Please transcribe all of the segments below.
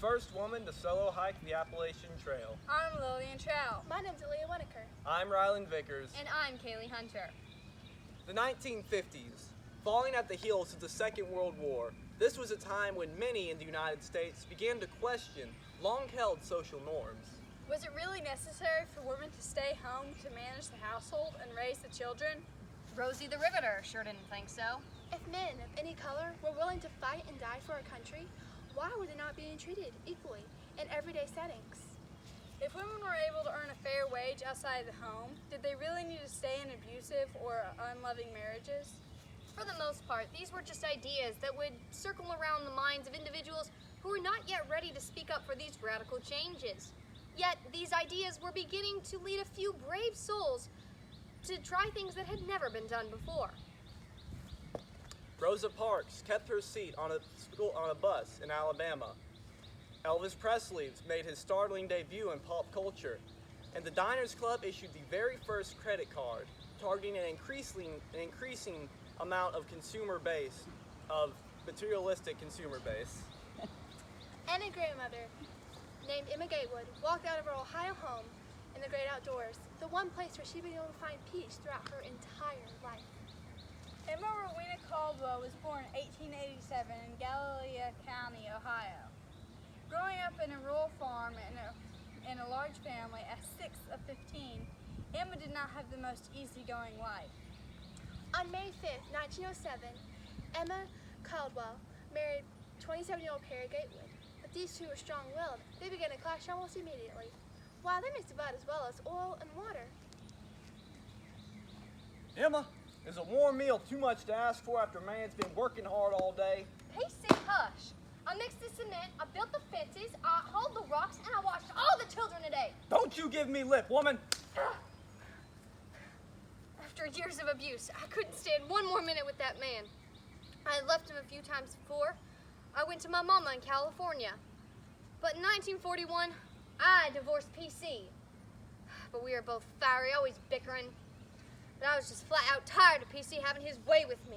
first woman to solo hike the Appalachian Trail. I'm Lillian Trout. My name's Aaliyah Winokur. I'm Rylan Vickers. And I'm Kaylee Hunter. The 1950s, falling at the heels of the Second World War, this was a time when many in the United States began to question long-held social norms. Was it really necessary for women to stay home to manage the household and raise the children? Rosie the Riveter sure didn't think so. If men of any color were willing to fight and die for our country, why were they not being treated equally in everyday settings? If women were able to earn a fair wage outside the home, did they really need to stay in abusive or unloving marriages? For the most part, these were just ideas that would circle around the minds of individuals who were not yet ready to speak up for these radical changes. Yet, these ideas were beginning to lead a few brave souls to try things that had never been done before. Rosa Parks kept her seat on a bus in Alabama. Elvis Presley made his startling debut in pop culture, and the Diners Club issued the very first credit card, targeting an increasing amount of materialistic consumer base. And a grandmother named Emma Gatewood walked out of her Ohio home in the great outdoors, the one place where she'd been able to find peace throughout her entire life. Emma Rowena Caldwell was born in 1887 in Gallia County, Ohio. Growing up in a rural farm in a large family as 6th of 15, Emma did not have the most easygoing life. On May 5th, 1907, Emma Caldwell married 27-year-old Perry Gatewood. But these two were strong-willed. They began to clash almost immediately. Wow, they mixed about as well as oil and water. Emma, is a warm meal too much to ask for after a man's been working hard all day? Pacey, hush. I mixed the cement, I built the fences, I hauled the rocks, and I watched all the children today. Don't you give me lip, woman! After years of abuse, I couldn't stand one more minute with that man. I had left him a few times before. I went to my mama in California. But in 1941, I divorced PC. But we were both fiery, always bickering. But I was just flat out tired of PC having his way with me.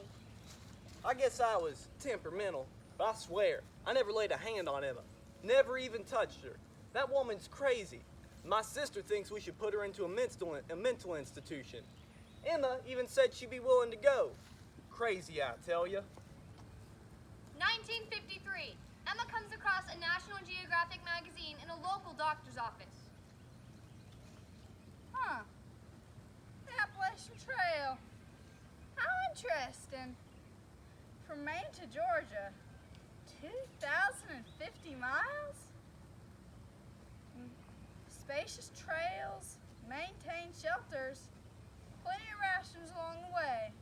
I guess I was temperamental, but I swear, I never laid a hand on Emma. Never even touched her. That woman's crazy. My sister thinks we should put her into a mental institution. Emma even said she'd be willing to go. Crazy, I tell ya. 1953. Emma comes across a National Geographic magazine in a local doctor's office. Huh. The Appalachian Trail. How interesting. From Maine to Georgia. 2,050 miles? Spacious trails, maintained shelters, plenty of rations along the way.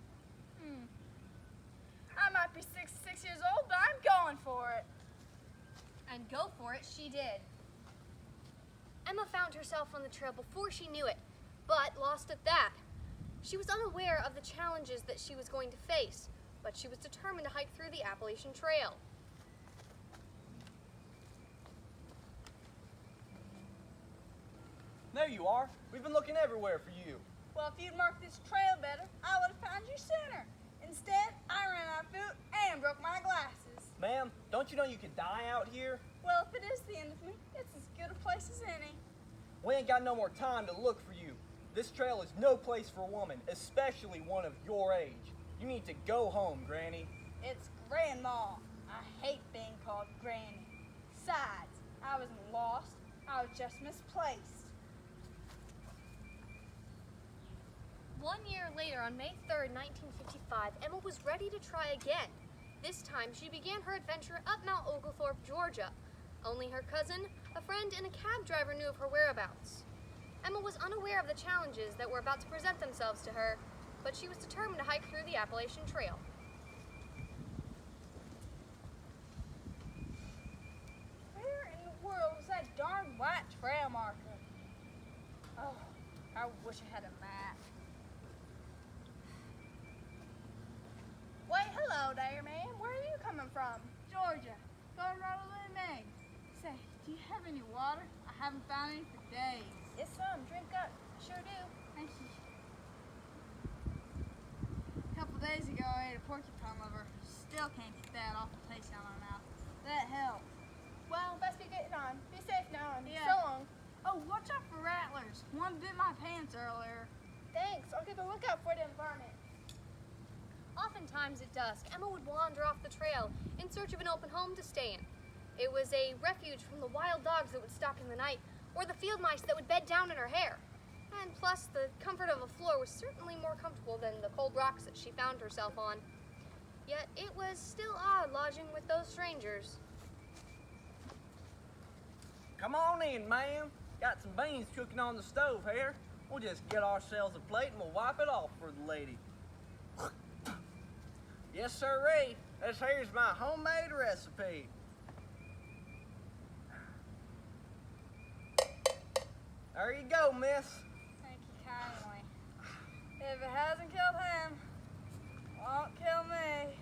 I might be 66 years old, but I'm going for it. And go for it she did. Emma found herself on the trail before she knew it, but lost at that. She was unaware of the challenges that she was going to face, but she was determined to hike through the Appalachian Trail. There you are. We've been looking everywhere for you. Well, if you'd marked this trail better, I would have found you sooner. Instead, I ran out of food and broke my glasses. Ma'am, don't you know you could die out here? Well, if it is the end of me, it's as good a place as any. We ain't got no more time to look for you. This trail is no place for a woman, especially one of your age. You need to go home, Granny. It's Grandma. I hate being called Granny. Besides, I wasn't lost. I was just misplaced. 1 year later, on May 3rd, 1955, Emma was ready to try again. This time, she began her adventure up Mount Oglethorpe, Georgia. Only her cousin, a friend, and a cab driver knew of her whereabouts. Emma was unaware of the challenges that were about to present themselves to her, but she was determined to hike through the Appalachian Trail. Where in the world was that darn white trail marker? Oh, I wish I had a map. Wait, hello there, ma'am. Where are you coming from? Georgia. Going right over to Meg. Say, do you have any water? I haven't found any for days. Yes, some. Drink up. Sure do. Thank you. A couple days ago, I ate a porcupine liver. Still can't get that off the taste out of my mouth. That helped. Well, best be good. on. Be safe now and Yeah. so long. Oh, watch out for rattlers. One bit my pants earlier. Thanks. I'll keep a lookout for the environment. Oftentimes at dusk, Emma would wander off the trail in search of an open home to stay in. It was a refuge from the wild dogs that would stalk in the night, or the field mice that would bed down in her hair. And plus, the comfort of a floor was certainly more comfortable than the cold rocks that she found herself on. Yet it was still odd lodging with those strangers. Come on in, ma'am. Got some beans cooking on the stove here. We'll just get ourselves a plate and we'll wipe it off for the lady. Yes, sirree. This here's my homemade recipe. There you go, miss. Thank you kindly. If it hasn't killed him, it won't kill me.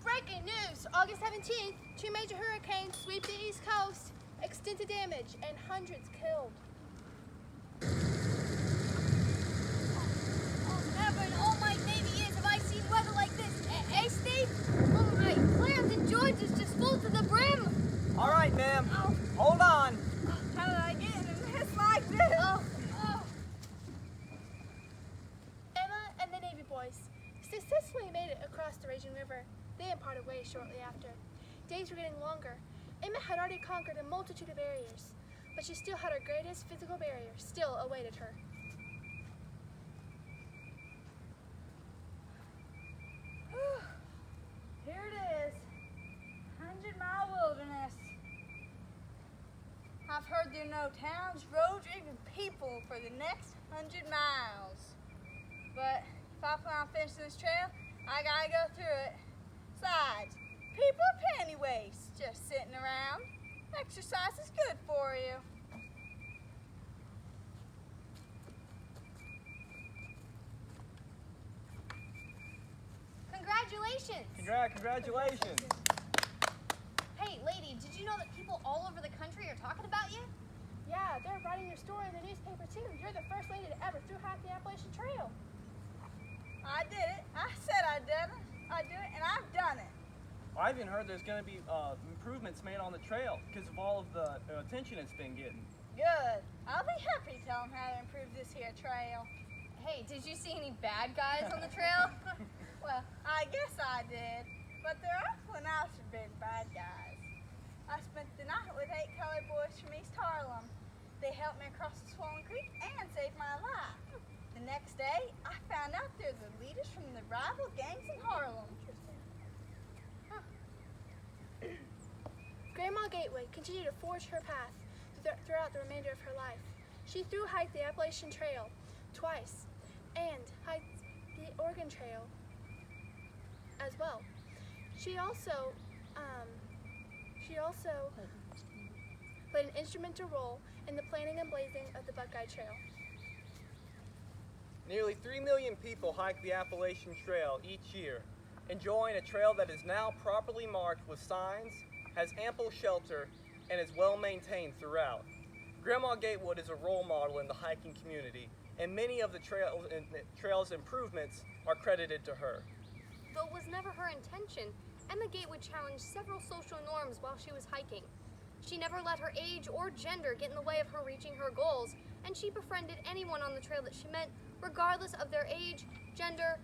Breaking news! August 17th, 2 major hurricanes sweep the East Coast. Extensive damage and hundreds killed. Oh, never in all my Navy years have I seen weather like this. Eh, Steve? Oh, my Clarendon George is just full to the brim. All right, ma'am. Oh. Hold on. How did I get in a mess like this? Oh, Emma and the Navy boys successfully made it across the raging river. They had parted ways shortly after. Days were getting longer. Emma had already conquered a multitude of barriers, but she still had her greatest physical barrier still awaited her. Here it is. 100-mile wilderness. I've heard there are no towns, roads, or even people for the next 100 miles. But if I plan on finishing this trail, I gotta go through it. Besides, people are panty waste just sitting around. Exercise is good for you. congratulations. Congratulations. Hey, lady, did you know that people all over the country are talking about you? Yeah, they're writing your story in the newspaper too. You're the first lady to ever through hike the Appalachian Trail. I did it. I said I did it. I do it, and I've done it. I even heard there's going to be improvements made on the trail because of all of the attention it's been getting. Good. I'll be happy to tell them how to improve this here trail. Hey, did you see any bad guys on the trail? Well, I guess I did, but there also now some big bad guys. I spent the night with 8 colored boys from East Harlem. They helped me across the swollen creek and saved my life. The next day, I found out they're the leaders from the rival gangs in Harlem. Grandma Gatewood continued to forge her path throughout the remainder of her life. She through hiked the Appalachian Trail twice and hiked the Oregon Trail as well. She also played an instrumental role in the planning and blazing of the Buckeye Trail. Nearly 3 million people hike the Appalachian Trail each year, enjoying a trail that is now properly marked with signs, has ample shelter, and is well maintained throughout. Grandma Gatewood is a role model in the hiking community, and many of the trail's improvements are credited to her. Though it was never her intention, Emma Gatewood challenged several social norms while she was hiking. She never let her age or gender get in the way of her reaching her goals, and she befriended anyone on the trail that she met, regardless of their age, gender,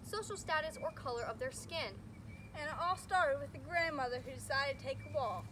social status, or color of their skin. And it all started with the grandmother who decided to take a walk.